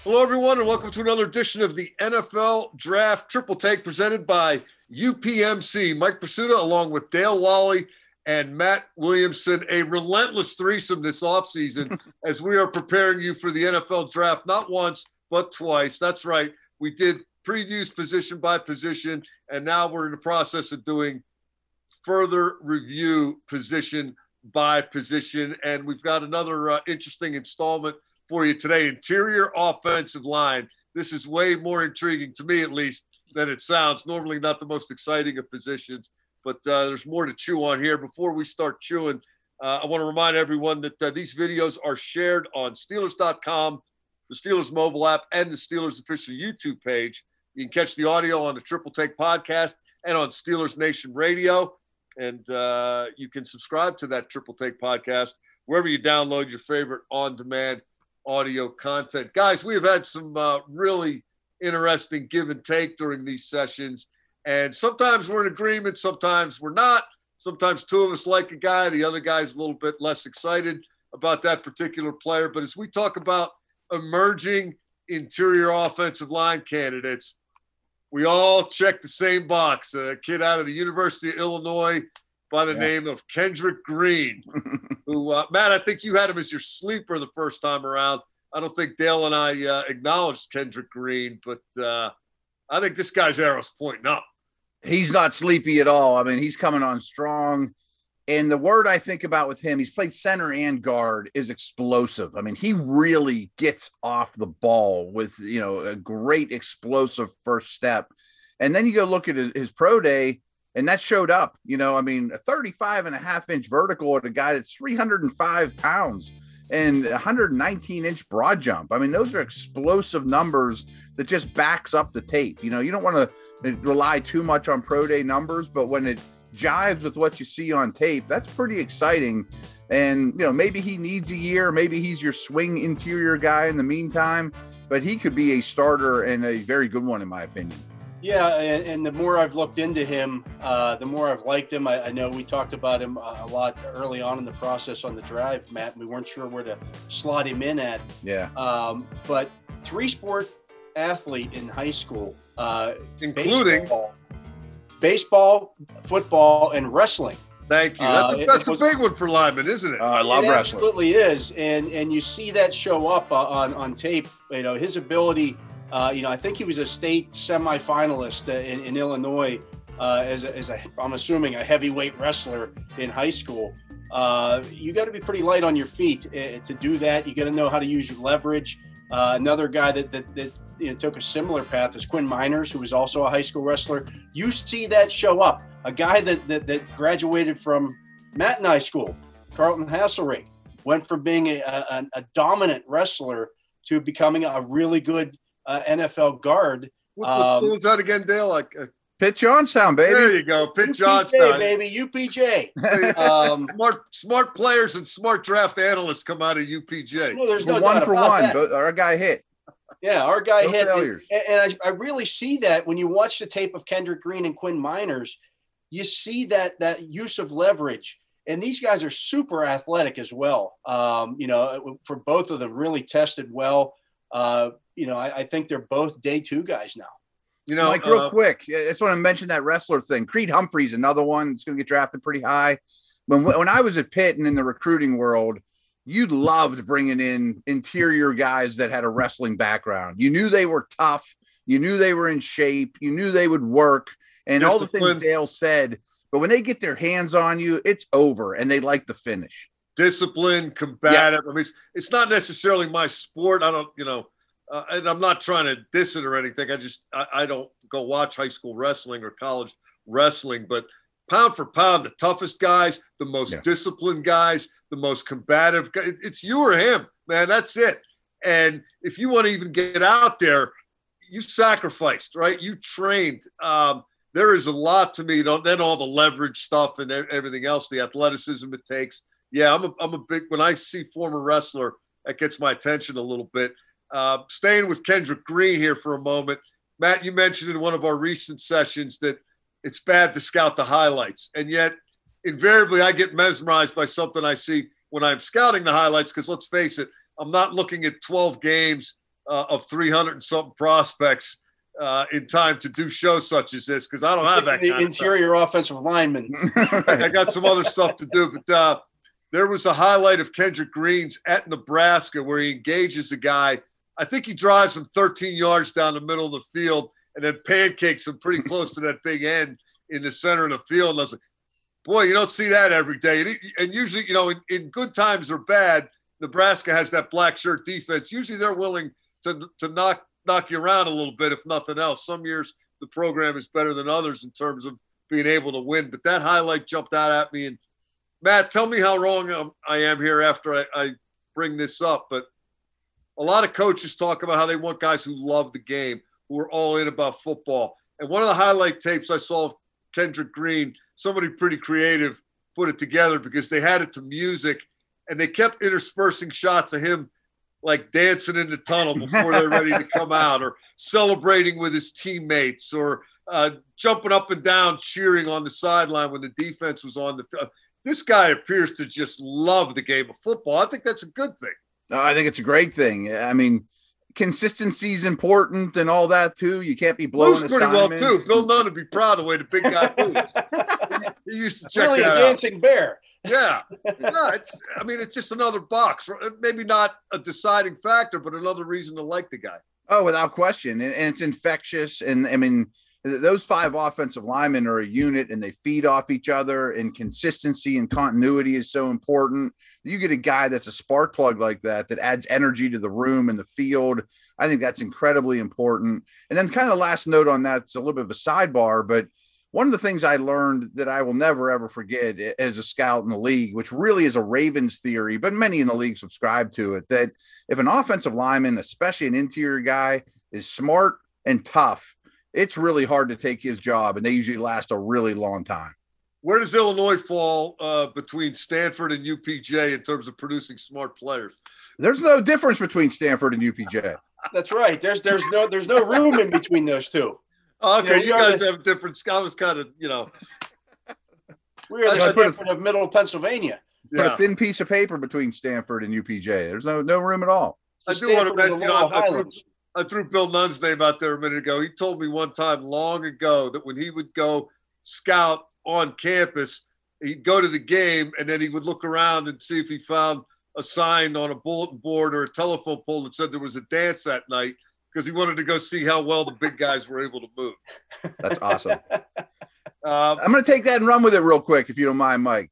Hello, everyone, and welcome to another edition of the NFL Draft Triple Take presented by UPMC. Mike Prisuta, along with Dale Lolley and Matt Williamson, a relentless threesome this offseason as we are preparing you for the NFL Draft, not once, but twice. That's right. We did previews position by position, and now we're in the process of doing further review position by position, and we've got another interesting installment for you today. Interior offensive line. This is way more intriguing to me, at least, than it sounds. Normally not the most exciting of positions, but there's more to chew on here. Before we start chewing, I want to remind everyone that these videos are shared on Steelers.com, the Steelers mobile app, and the Steelers official YouTube page. You can catch the audio on the Triple Take podcast and on Steelers Nation Radio. And you can subscribe to that Triple Take podcast wherever you download your favorite on-demand audio content. Guys, we have had some really interesting give and take during these sessions, and sometimes we're in agreement, sometimes we're not. Sometimes two of us like a guy, the other guy's a little bit less excited about that particular player. But as we talk about emerging interior offensive line candidates, we all check the same box. A kid out of the University of Illinois by the name of Kendrick Green, who, Matt, I think you had him as your sleeper the first time around. I don't think Dale and I acknowledged Kendrick Green, but I think this guy's arrow's pointing up. He's not sleepy at all. I mean, he's coming on strong. And the word I think about with him, he's played center and guard, is explosive. I mean, he really gets off the ball with, a great explosive first step. And then you go look at his pro day, and that showed up, a 35.5-inch vertical at a guy that's 305 pounds and 119-inch broad jump. I mean, those are explosive numbers that just backs up the tape. You don't want to rely too much on pro day numbers, but when it jives with what you see on tape, that's pretty exciting. And, maybe he needs a year, maybe he's your swing interior guy in the meantime, but he could be a starter and a very good one, in my opinion. Yeah, and the more I've looked into him, the more I've liked him. I know we talked about him a lot early on in the process on the drive, Matt, and we weren't sure where to slot him in at. Yeah. But three-sport athlete in high school. Including baseball, football, and wrestling. Thank you. That's a big one for Linemen, isn't it? I love wrestling. It absolutely is. And you see that show up on tape. His ability. I think he was a state semifinalist in Illinois as I'm assuming a heavyweight wrestler in high school. You got to be pretty light on your feet to do that. You got to know how to use your leverage. Another guy that took a similar path is Quinn Miners, who was also a high school wrestler. You see that show up. A guy that graduated from Matt and I school, Carlton Hasselring, went from being a dominant wrestler to becoming a really good NFL guard. What was that again, Dale? Pitt Johnstown, baby. There you go, Pitt UPJ, Johnstown, baby, UPJ. Smart players and smart draft analysts come out of UPJ. No, there's no one doubt for about one, that. but our guy hit. Yeah, our guy No hit. failures. And I really see that when you watch the tape of Kendrick Green and Quinn Miners. You see that use of leverage. And these guys are super athletic as well. For both of them, really tested well. I think they're both day two guys now. Real quick, I just want to mention that wrestler thing. Creed Humphrey's another one that's going to get drafted pretty high. When I was at Pitt and in the recruiting world, you loved bringing in interior guys that had a wrestling background. You knew they were tough. You knew they were in shape. You knew they would work. And all the things Dale said. But when they get their hands on you, it's over, and they like the finish. Discipline, combative. Yeah. I mean, it's not necessarily my sport. I don't, and I'm not trying to diss it or anything. I don't go watch high school wrestling or college wrestling, but pound for pound, the toughest guys, the most disciplined guys, the most combative guys, it's you or him, man. That's it. And if you want to even get out there, you sacrificed, right? You trained. There is a lot to me. Then all the leverage stuff and everything else, the athleticism it takes. Yeah, I'm a big, when I see former wrestler, that gets my attention a little bit. Staying with Kendrick Green here for a moment. Matt, you mentioned in one of our recent sessions that it's bad to scout the highlights. And yet, invariably, I get mesmerized by something I see when I'm scouting the highlights, because let's face it, I'm not looking at 12 games of 300 and something prospects in time to do shows such as this, because I don't have that the interior offensive lineman. I got some other stuff to do, but there was a highlight of Kendrick Green's at Nebraska where he engages a guy. I think he drives him 13 yards down the middle of the field and then pancakes him pretty close to that big end in the center of the field. And I was like, boy, you don't see that every day. And usually, in good times or bad, Nebraska has that black shirt defense. Usually they're willing to knock you around a little bit, if nothing else. Some years the program is better than others in terms of being able to win. But that highlight jumped out at me. And Matt, tell me how wrong I am here after I bring this up. But a lot of coaches talk about how they want guys who love the game, who are all in about football. And one of the highlight tapes I saw of Kendrick Green, somebody pretty creative put it together because they had it to music and they kept interspersing shots of him like dancing in the tunnel before they're ready to come out, or celebrating with his teammates, or jumping up and down, cheering on the sideline when the defense was on the field. This guy appears to just love the game of football. I think that's a good thing. No, I think it's a great thing. I mean, consistency is important and all that too. You can't be blowing moves pretty well too. Bill Nunn would be proud of the way the big guy moves. He used to check really that a dancing bear. Yeah. No, it's just another box. Maybe not a deciding factor, but another reason to like the guy. Oh, without question. And it's infectious. And I mean, those 5 offensive linemen are a unit and they feed off each other, and consistency and continuity is so important. You get a guy that's a spark plug like that adds energy to the room and the field. I think that's incredibly important. And then kind of last note on that, it's a little bit of a sidebar, but one of the things I learned that I will never, ever forget as a scout in the league, which really is a Ravens theory, but many in the league subscribe to it, that if an offensive lineman, especially an interior guy, is smart and tough, it's really hard to take his job, and they usually last a really long time. Where does Illinois fall between Stanford and UPJ in terms of producing smart players? There's no difference between Stanford and UPJ. That's right. There's no room in between those two. Okay, you guys have different. I was kind of, we are the Stanford of Middle Pennsylvania. Put a thin piece of paper between Stanford and UPJ. There's no room at all. I do want to mention, I threw Bill Nunn's name out there a minute ago. He told me one time long ago that when he would go scout on campus, he'd go to the game and then he would look around and see if he found a sign on a bulletin board or a telephone pole that said there was a dance that night, because he wanted to go see how well the big guys were able to move. That's awesome. I'm going to take that and run with it real quick, if you don't mind, Mike.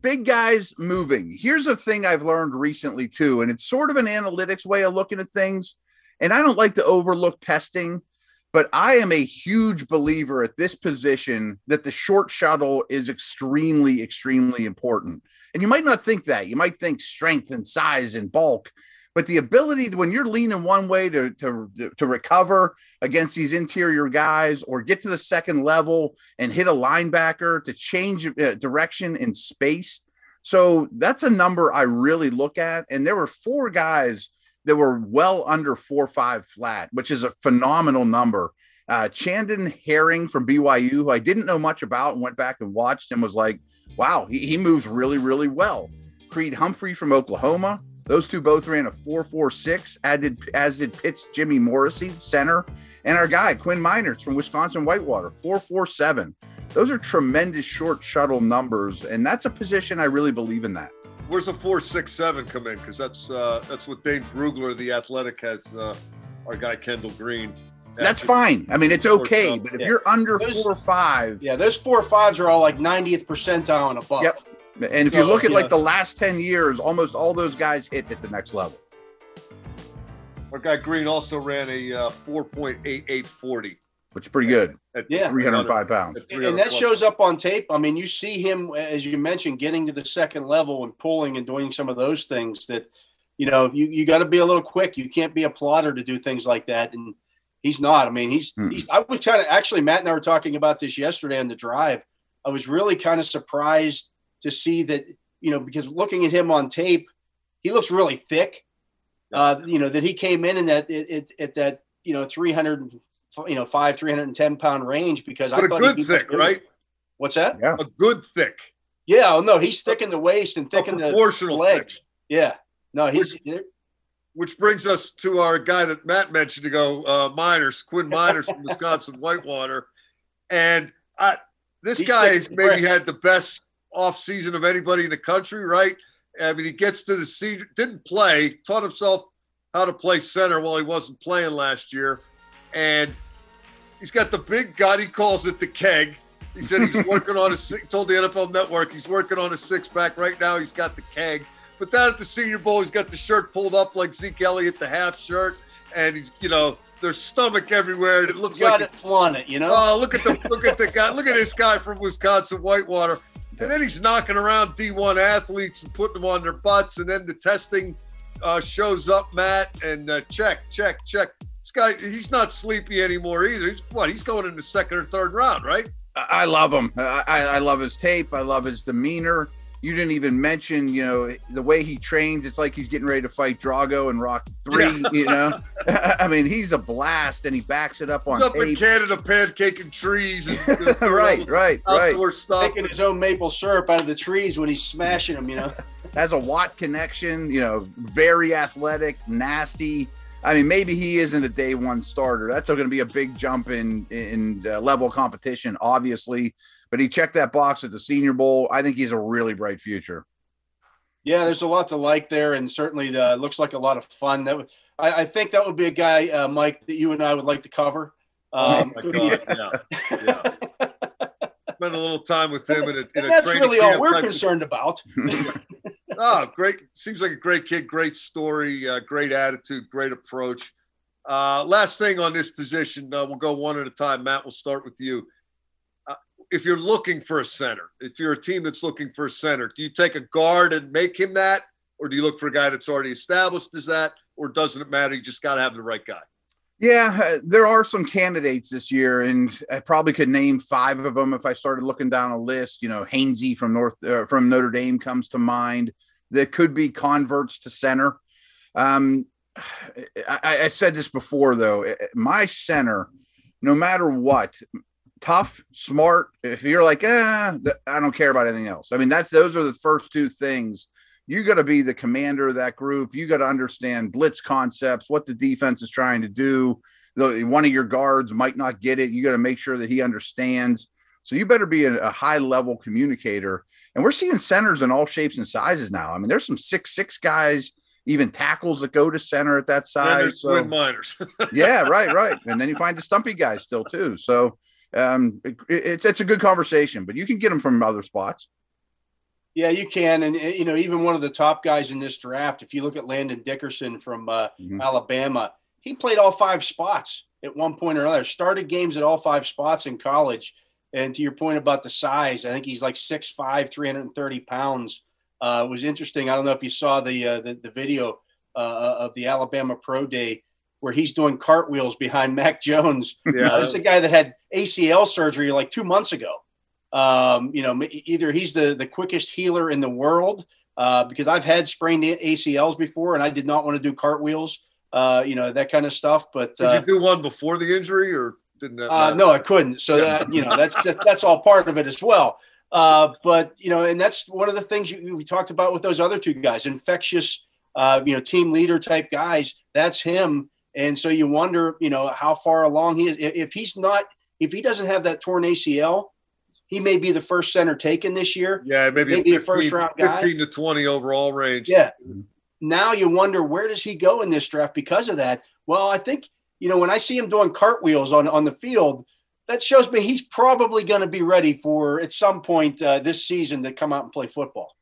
Big guys moving. Here's a thing I've learned recently too, and it's sort of an analytics way of looking at things. And I don't like to overlook testing, but I am a huge believer at this position that the short shuttle is extremely, extremely important. And you might not think that. You might think strength and size and bulk. But the ability to, when you're leaning one way to recover against these interior guys, or get to the second level and hit a linebacker, to change direction in space. So that's a number I really look at. And there were 4 guys that were well under 4.5 flat, which is a phenomenal number. Chandon Herring from BYU, who I didn't know much about, and went back and watched and was like, wow, he moves really, really well. Creed Humphrey from Oklahoma. Those two both ran a 4.46, as did Pitt's Jimmy Morrissey, center, and our guy, Quinn Meinerz from Wisconsin Whitewater, 4.47. Those are tremendous short shuttle numbers, and that's a position I really believe in that. Where's the 4.67 come in? Because that's what Dane Brugler, the Athletic, has our guy Kendall Green. That's fine. I mean, it's okay, but if you're under 4.5. Yeah, those 4.5s are all like 90th percentile and above. Yep. And if you look at like the last 10 years, almost all those guys hit at the next level. Our guy Green also ran a 4.8840. Which is pretty good. At 305 pounds. And that shows up on tape. I mean, you see him, as you mentioned, getting to the second level and pulling and doing some of those things that, you got to be a little quick. You can't be a plotter to do things like that. And he's not. I mean, he's I was kind of, actually, Matt and I were talking about this yesterday on the drive. I was really kind of surprised to see that, because looking at him on tape, he looks really thick. That he came in at that 310 pound range, because I thought a good thick, right? What's that? Yeah, a good thick. Yeah, no, he's thick in the waist and thick in the legs. Thick. Yeah, no, which brings us to our guy that Matt mentioned ago, Quinn Miners from Wisconsin Whitewater. And this guy has maybe had the best offseason of anybody in the country, right? I mean, he gets to the senior, didn't play, taught himself how to play center while he wasn't playing last year. And he's got the big gun. He calls it the keg. He said he's working on told the NFL Network he's working on a six-pack. Right now he's got the keg. But down at the Senior Bowl, he's got the shirt pulled up like Zeke Elliott, the half shirt. And he's, there's stomach everywhere. And it looks like it flaunt it, Oh, look at the guy. Look at this guy from Wisconsin Whitewater. And then he's knocking around D1 athletes and putting them on their butts. And then the testing shows up, Matt, and check. This guy, he's not sleepy anymore either. He's going in the second or third round, right? I love him. I love his tape. I love his demeanor. You didn't even mention, the way he trains. It's like he's getting ready to fight Drago in Rocky 3, I mean, he's a blast, and he backs it up on tape. He's up in Canada pancaked trees. And, right. Outdoor stuff. Making his own maple syrup out of the trees when he's smashing them, Has a Watt connection, very athletic, nasty. I mean, maybe he isn't a day one starter. That's going to be a big jump in level of competition, obviously. But he checked that box at the Senior Bowl. I think he's a really bright future. Yeah, there's a lot to like there, and certainly looks like a lot of fun. I think that would be a guy, Mike, that you and I would like to cover. Oh my God! Yeah. Spend a little time with him in a that's really all we're concerned about. Oh, great. Seems like a great kid, great story, great attitude, great approach. Last thing on this position, we'll go one at a time. Matt, we'll start with you. If you're looking for a center, if you're a team that's looking for a center, do you take a guard and make him that? Or do you look for a guy that's already established as that? Or doesn't it matter? You just got to have the right guy. Yeah, there are some candidates this year, and I probably could name 5 of them if I started looking down a list. Hainsey from Notre Dame comes to mind. That could be converts to center. I said this before, though. My center, no matter what, tough, smart. If you're like, I don't care about anything else. I mean, those are the first 2 things. You got to be the commander of that group. You got to understand blitz concepts, what the defense is trying to do. One of your guards might not get it. You got to make sure that he understands. So you better be a high-level communicator. And we're seeing centers in all shapes and sizes now. I mean, there's some 6'6" guys, even tackles that go to center at that size. So, Quinn Miners. Yeah, right. And then you find the stumpy guys still too. So it's a good conversation, but you can get them from other spots. Yeah, you can. And, even one of the top guys in this draft, if you look at Landon Dickerson from Alabama, he played all 5 spots at one point or another, started games at all 5 spots in college. And to your point about the size, I think he's like 6'5", 330 pounds. It was interesting. I don't know if you saw the video of the Alabama Pro Day where he's doing cartwheels behind Mac Jones. Yeah. This is a guy that had ACL surgery like 2 months ago. Either he's the quickest healer in the world because I've had sprained ACLs before and I did not want to do cartwheels, that kind of stuff. But did you do one before the injury or didn't that no, I couldn't. So that's all part of it as well. But and that's one of the things we talked about with those other 2 guys, infectious, team leader type guys. That's him. And so you wonder, how far along he is. If he doesn't have that torn ACL, he may be the first center taken this year. Yeah, maybe a first round guy. 15 to 20 overall range. Yeah. Now you wonder, where does he go in this draft because of that? Well, I think, when I see him doing cartwheels on the field, that shows me he's probably going to be ready for at some point this season to come out and play football.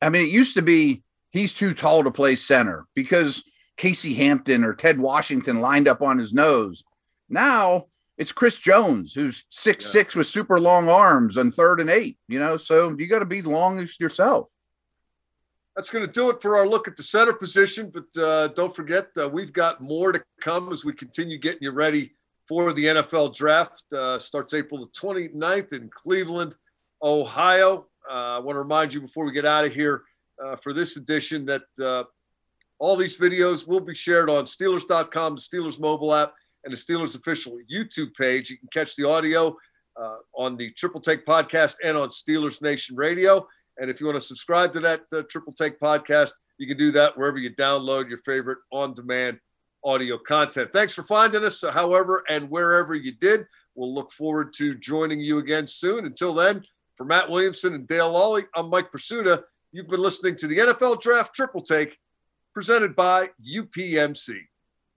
I mean, it used to be he's too tall to play center because Casey Hampton or Ted Washington lined up on his nose. Now it's Chris Jones, who's 6'6" with super long arms on 3rd and 8, so you got to be long yourself. That's going to do it for our look at the center position. But don't forget, we've got more to come as we continue getting you ready for the NFL draft. Starts April the 29th in Cleveland, Ohio. I want to remind you before we get out of here for this edition that all these videos will be shared on Steelers.com, the Steelers mobile app, and the Steelers official YouTube page. You can catch the audio on the Triple Take podcast and on Steelers Nation Radio. And if you want to subscribe to that Triple Take podcast, You can do that wherever you download your favorite on-demand audio content. Thanks for finding us, however and wherever you did. We'll look forward to joining you again soon. Until then, for Matt Williamson and Dale Lolley, I'm Mike Prisuta. You've been listening to the NFL Draft Triple Take presented by UPMC.